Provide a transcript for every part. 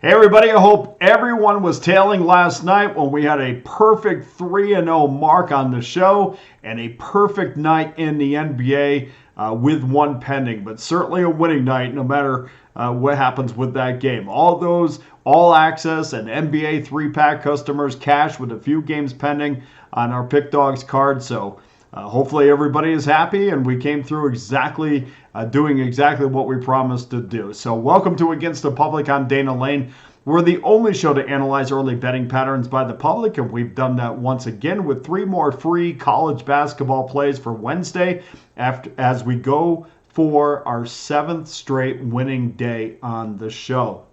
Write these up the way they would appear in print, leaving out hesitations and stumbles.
Hey everybody, I hope everyone was tailing last night when we had a perfect 3-0 mark on the show and a perfect night in the NBA with one pending, but certainly a winning night no matter what happens with that game. All those all access and NBA 3-pack customers cash with a few games pending on our Pick Dawgz card, so hopefully everybody is happy and we came through doing exactly what we promised to do. So welcome to Against the Public. I'm Dana Lane. We're the only show to analyze early betting patterns by the public, and we've done that once again with 3 more free college basketball plays for Wednesday as we go for our 7th straight winning day on the show.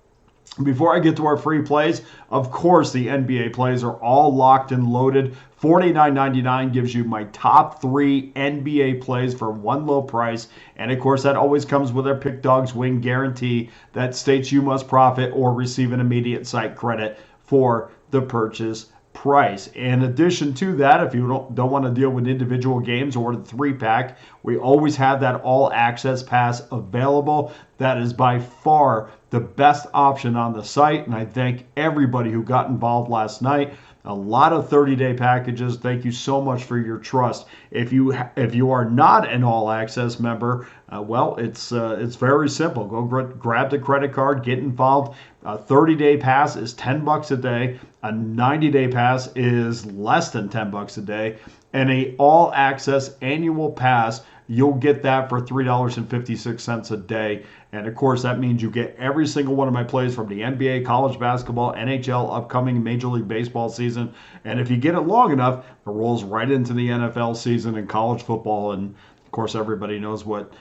Before I get to our free plays, of course, the NBA plays are all locked and loaded. $49.99 gives you my top 3 NBA plays for one low price. And of course, that always comes with our Pick Dawgz win guarantee that states you must profit or receive an immediate site credit for the purchase price. In addition to that, if you don't want to deal with individual games or the 3-pack, we always have that all access pass available. That is by far the best option on the site, and I thank everybody who got involved last night. A lot of 30-day packages. Thank you so much for your trust. If you are not an all-access member, well, it's very simple. Go grab the credit card, get involved. A 30-day pass is $10 a day. A 90-day pass is less than $10 a day, and a all-access annual pass, you'll get that for $3.56 a day. And of course, that means you get every single one of my plays from the NBA, college basketball, NHL, upcoming Major League Baseball season. And if you get it long enough, it rolls right into the NFL season and college football. And of course, everybody knows what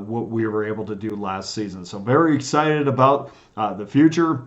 we were able to do last season. So very excited about the future.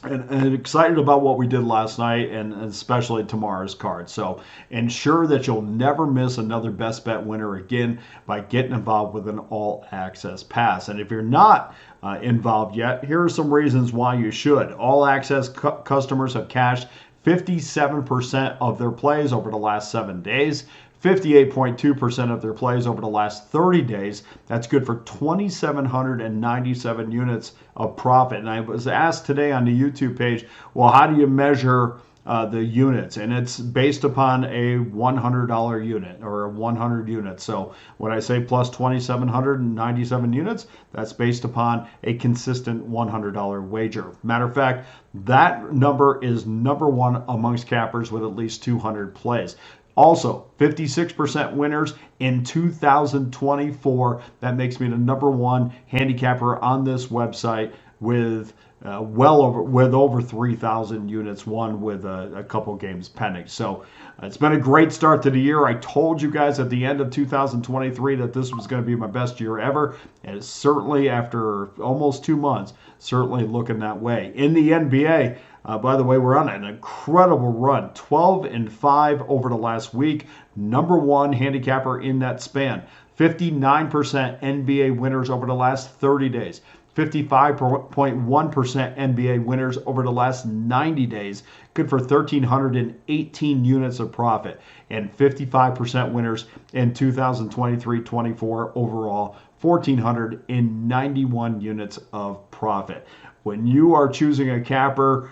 And excited about what we did last night and especially tomorrow's card. So ensure that you'll never miss another best bet winner again by getting involved with an all access pass. And if you're not involved yet, here are some reasons why you should. All access customers have cashed 57% of their plays over the last 7 days. 58.2% of their plays over the last 30 days. That's good for 2,797 units of profit. And I was asked today on the YouTube page, well, how do you measure the units? And it's based upon a $100 unit or a 100 units. So when I say plus 2,797 units, that's based upon a consistent $100 wager. Matter of fact, that number is number 1 amongst cappers with at least 200 plays. Also, 56% winners in 2024. That makes me the number 1 handicapper on this website with over 3,000 units won with a couple games pending. So it's been a great start to the year. I told you guys at the end of 2023 that this was going to be my best year ever, and it's certainly, after almost 2 months, certainly looking that way. In the NBA, by the way, we're on an incredible run, 12-5 over the last week. Number 1 handicapper in that span. 59% NBA winners over the last 30 days. 55.1% NBA winners over the last 90 days. Good for 1,318 units of profit. And 55% winners in 2023-24 overall. 1,491 units of profit. When you are choosing a capper,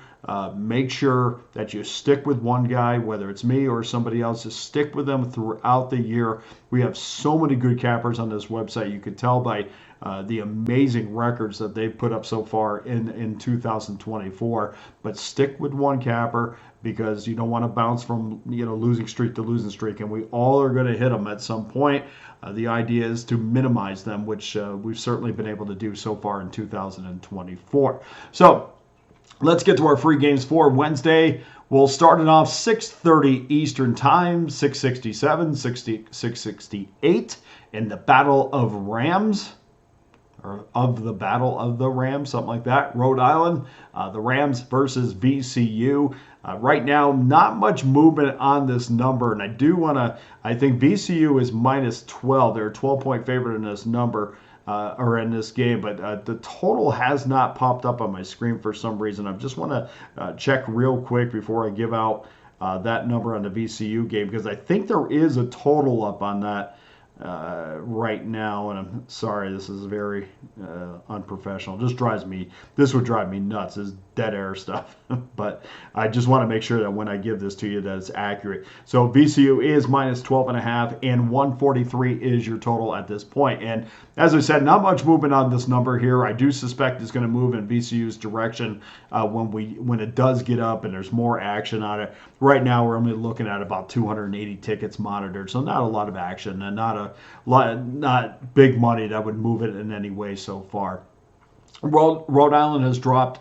make sure that you stick with one guy, whether it's me or somebody else. Just stick with them throughout the year. We have so many good cappers on this website. You could tell by the amazing records that they've put up so far in 2024. But stick with one capper, because you don't want to bounce from losing streak to losing streak, and we all are going to hit them at some point. The idea is to minimize them, which we've certainly been able to do so far in 2024. So let's get to our free games for Wednesday. We'll start it off 6:30 Eastern Time, 6:67, 6:68 in the Battle of Rams, or of the Battle of the Rams, something like that. Rhode Island, the Rams versus VCU. Right now, not much movement on this number, and I think VCU is minus 12. They're a 12-point favorite in this number. Or in this game, but the total has not popped up on my screen for some reason. I just want to check real quick before I give out that number on the VCU game, because I think there is a total up on that right now, and I'm sorry, this is very unprofessional. This would drive me nuts, is dead air stuff. But I just want to make sure that when I give this to you that it's accurate. So VCU is minus 12.5, and 143 is your total at this point. And as I said, not much movement on this number here. I do suspect it's going to move in VCU's direction when it does get up and there's more action on it. Right now, we're only looking at about 280 tickets monitored, so not a lot of action and not big money that would move it in any way so far. Rhode Island has dropped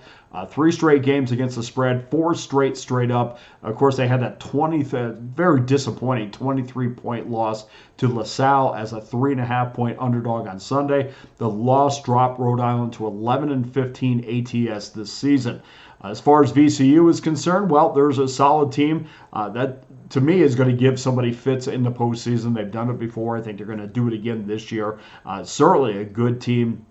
3 straight games against the spread, 4 straight up. Of course, they had that very disappointing 23-point loss to LaSalle as a 3.5-point underdog on Sunday. The loss dropped Rhode Island to 11-15 ATS this season. As far as VCU is concerned, well, there's a solid team that, to me, is going to give somebody fits in the postseason. They've done it before. I think they're going to do it again this year. Certainly a good team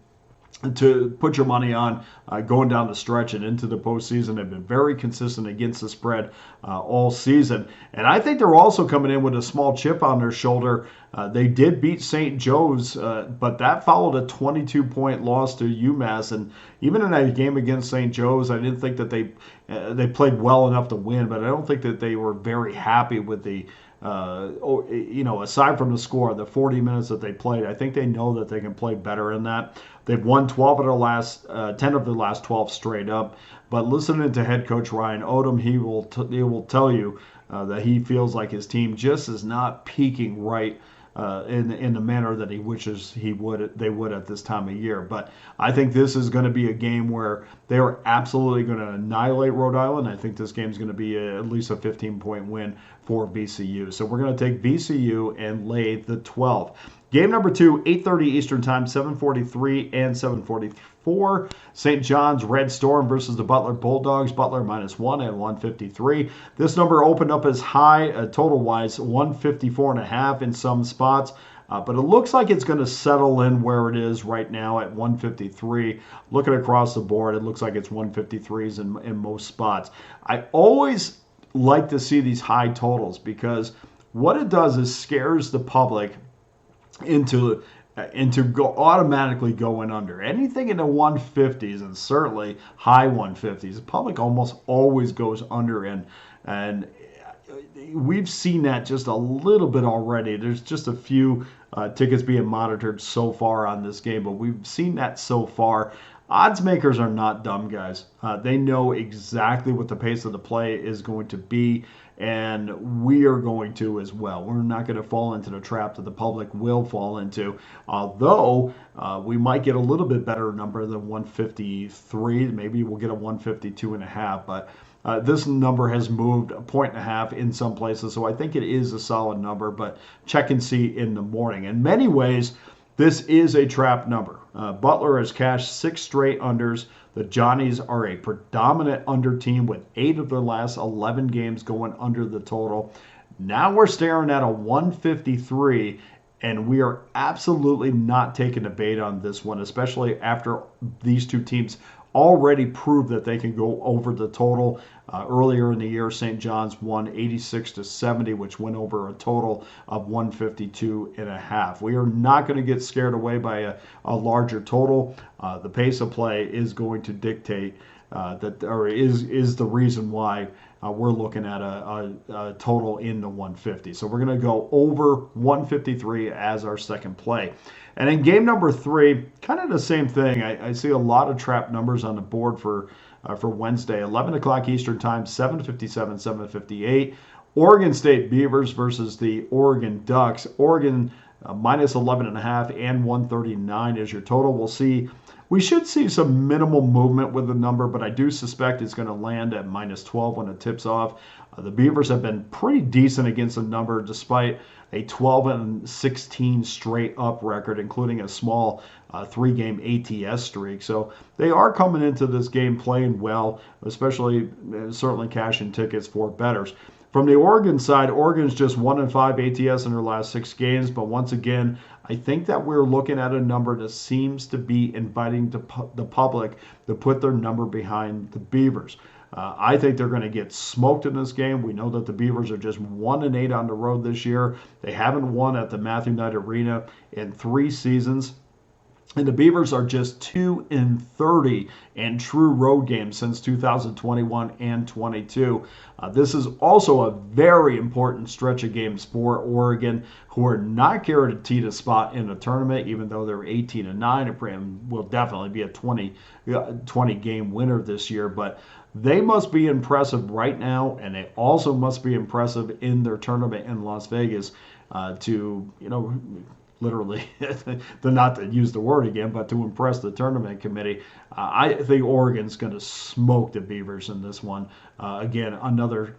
to put your money on going down the stretch and into the postseason. They've been very consistent against the spread all season. And I think they're also coming in with a small chip on their shoulder. They did beat St. Joe's, but that followed a 22-point loss to UMass. And even in that game against St. Joe's, I didn't think that they played well enough to win, but I don't think that they were very happy with the aside from the score, the 40 minutes that they played, I think they know that they can play better in that. They've won 10 of their last 12 straight up. But listening to head coach Ryan Odom, he will tell you that he feels like his team just is not peaking right in the manner that he wishes they would at this time of year. But I think this is going to be a game where they are absolutely going to annihilate Rhode Island. I think this game is going to be at least a 15-point win for VCU. So we're going to take VCU and lay the 12. Game number 2, 8:30 Eastern Time, 7:43 and 7:44. St. John's Red Storm versus the Butler Bulldogs. Butler -1 at 153. This number opened up as high, total-wise, 154.5 in some spots. But it looks like it's going to settle in where it is right now at 153. Looking across the board, it looks like it's 153s in most spots. I always like to see these high totals because what it does is scares the public into automatically going under. Anything in the 150s and certainly high 150s, the public almost always goes under, and we've seen that just a little bit already. There's just a few tickets being monitored so far on this game, but we've seen that so far. Odds makers are not dumb, guys. They know exactly what the pace of the play is going to be, and we are going to as well. We're not going to fall into the trap that the public will fall into, although we might get a little bit better number than 153. Maybe we'll get a 152.5, but this number has moved 1.5 in some places, so I think it is a solid number, but check and see in the morning. In many ways, this is a trap number. Butler has cashed 6 straight unders. The Johnnies are a predominant under team with 8 of their last 11 games going under the total. Now we're staring at a 153, and we are absolutely not taking a bait on this one, especially after these two teams already proved that they can go over the total. Earlier in the year, St. John's won 86-70, which went over a total of 152.5. We are not going to get scared away by a larger total. The pace of play is going to dictate is the reason why we're looking at a total in the 150. So we're going to go over 153 as our second play. And in game number 3, kind of the same thing. I see a lot of trap numbers on the board for Wednesday, 11 o'clock Eastern Time, 7:57, 7:58. Oregon State Beavers versus the Oregon Ducks. Oregon minus 11.5 and 139 is your total. We should see some minimal movement with the number, but I do suspect it's going to land at minus 12 when it tips off. The Beavers have been pretty decent against the number despite a 12-16 straight up record, including a small 3-game ATS streak. So they are coming into this game playing well, especially certainly cashing tickets for bettors. From the Oregon side, Oregon's just 1-5 ATS in their last 6 games, but once again, I think that we're looking at a number that seems to be inviting the public to put their number behind the Beavers. I think they're going to get smoked in this game. We know that the Beavers are just 1-8 on the road this year. They haven't won at the Matthew Knight Arena in 3 seasons. And the Beavers are just 2-30 in true road games since 2021 and 22. This is also a very important stretch of games for Oregon, who are not guaranteed a spot in the tournament, even though they're 18-9 and will definitely be a 20 game winner this year. But they must be impressive right now, and they also must be impressive in their tournament in Las Vegas to, literally, not to use the word again, but to impress the tournament committee. I think Oregon's going to smoke the Beavers in this one. Again, another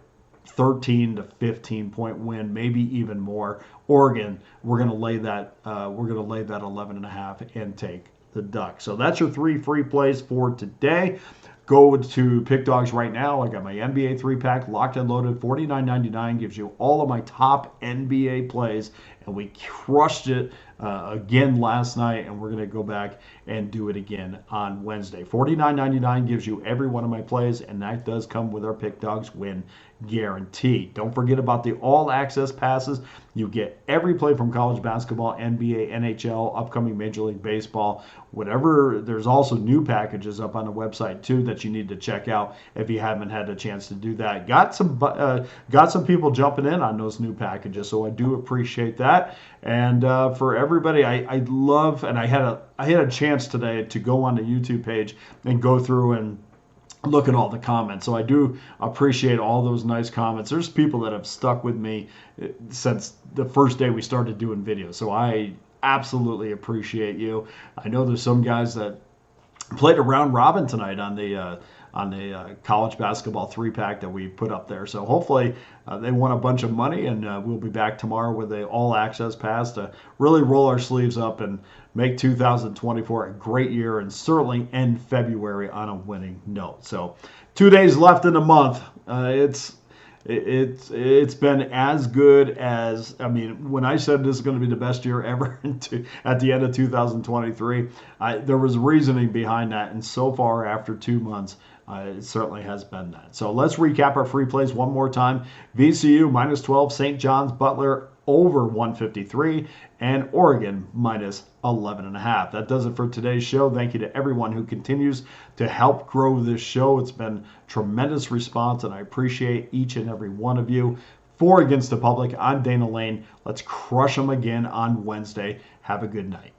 13 to 15 point win, maybe even more. Oregon, we're going to lay that 11.5 and take the Ducks. So that's your 3 free plays for today. Go to Pick Dawgz right now. I got my NBA 3-pack locked and loaded. $49.99 gives you all of my top NBA plays. And we crushed it again last night, and we're going to go back and do it again on Wednesday. $49.99 gives you every one of my plays, and that does come with our Pick Dawgz win guarantee. Don't forget about the all-access passes. You get every play from college basketball, NBA, NHL, upcoming Major League Baseball, whatever. There's also new packages up on the website, too, that you need to check out if you haven't had a chance to do that. Got some people jumping in on those new packages, so I do appreciate that. And for everybody, I love, and I had a chance today to go on the YouTube page and go through and look at all the comments. So I do appreciate all those nice comments. There's people that have stuck with me since the first day we started doing videos. So I absolutely appreciate you. I know there's some guys that played a round robin tonight on the college basketball 3-pack that we put up there. So hopefully they won a bunch of money, and we'll be back tomorrow with a all-access pass to really roll our sleeves up and make 2024 a great year, and certainly end February on a winning note. So 2 days left in the month. It's been as good as, when I said this is going to be the best year ever at the end of 2023, there was reasoning behind that, and so far after 2 months, it certainly has been that. So let's recap our free plays one more time. VCU -12, St. John's Butler over 153, and Oregon -11.5. That does it for today's show. Thank you to everyone who continues to help grow this show. It's been tremendous response, and I appreciate each and every one of you. For Against the Public, I'm Dana Lane. Let's crush them again on Wednesday. Have a good night.